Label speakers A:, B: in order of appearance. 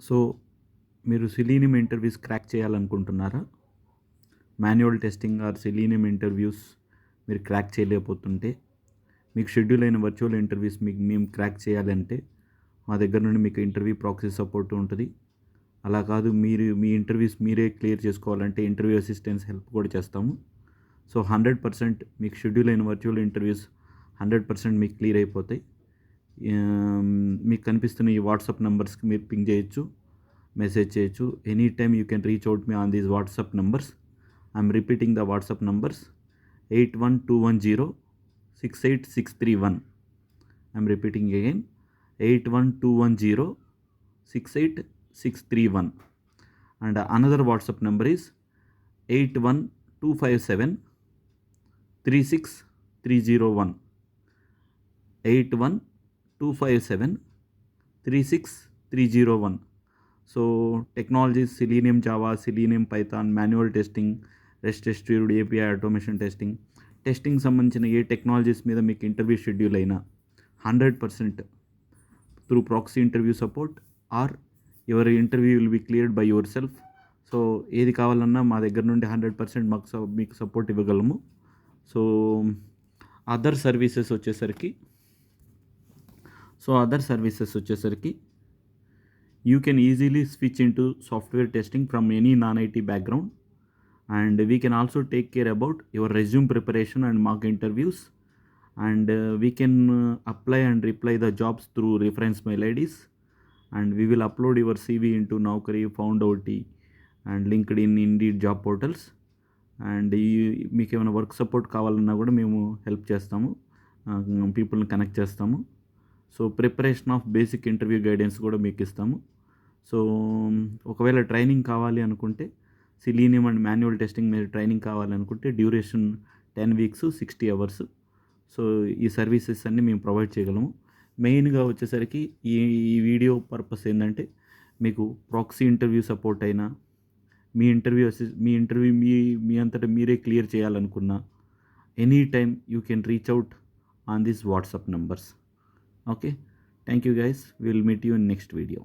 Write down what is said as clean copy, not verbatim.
A: So మీరు selenium interviews crack చేయాలనుకుంటున్నారా? Manual testing are selenium interviews మీరు క్రాక్ చేయలేకపోతుంటే, మీకు షెడ్యూల్ అయిన వర్చువల్ ఇంటర్వ్యూస్ మేము క్రాక్ చేయాలంటే మా దగ్గర నుండి మీకు ఇంటర్వ్యూ ప్రాక్సీ సపోర్ట్ ఉంటుంది. అలా కాదు, మీరు మీ ఇంటర్వ్యూస్ మీరే క్లియర్ చేసుకోవాలంటే ఇంటర్వ్యూ అసిస్టెన్స్ హెల్ప్ కూడా చేస్తాము. సో 100% మీకు షెడ్యూల్ అయిన వర్చువల్ ఇంటర్వ్యూస్ 100% మీకు క్లియర్ అయిపోతాయి. మీకు కనిపిస్తున్న ఈ వాట్సాప్ నెంబర్స్కి మీరు పింగ్ చేయొచ్చు, మెసేజ్ చేయొచ్చు. Any time you can reach out me on these WhatsApp numbers. I'm repeating the WhatsApp numbers 8121068631. I'm repeating again 8121068631. And another WhatsApp number is 81257 36301. 81257 36301. So technologies Selenium, Java, Selenium, Python, manual testing, REST distributed API automation testing సంబంధించిన ఏ technologies మీద మీకు interview schedule అయినా 100% through proxy interview support or your interview will be cleared by yourself. So ఏది కావాలన్నా మా దగ్గర నుండి 100% మీకు సపోర్ట్ ఇవ్వగలము. సో అదర్ సర్వీసెస్ వచ్చేసరికి you can easily switch into software testing from any non-IT background, and we can also take care about your resume preparation and mock interviews, and we can apply and reply the jobs through reference mail IDs, and we will upload your CV into Naukri, FoundOT and LinkedIn, Indeed job portals. And మీకు ఏమైనా work support కావాలన్నా కూడా మేము help చేస్తాము, పీపుల్ని connect చేస్తాము. So preparation of basic interview guidance కూడా మీకు ఇస్తాము. సో ఒకవేళ ట్రైనింగ్ కావాలి అనుకుంటే, సెలీనియం అండ్ మాన్యువల్ టెస్టింగ్ మీద ట్రైనింగ్ కావాలనుకుంటే డ్యూరేషన్ 10 వీక్స్ 60 అవర్స్. సో ఈ సర్వీసెస్ అన్నీ మేము ప్రొవైడ్ చేయగలము. మెయిన్గా వచ్చేసరికి ఈ వీడియో పర్పస్ ఏంటంటే, మీకు ప్రాక్సీ ఇంటర్వ్యూ సపోర్ట్ అయినా, మీ ఇంటర్వ్యూ మీ అంతటా మీరే క్లియర్ చేయాలనుకున్నా, any time you can reach out on this WhatsApp numbers. Okay, thank you guys. Will meet you in next video.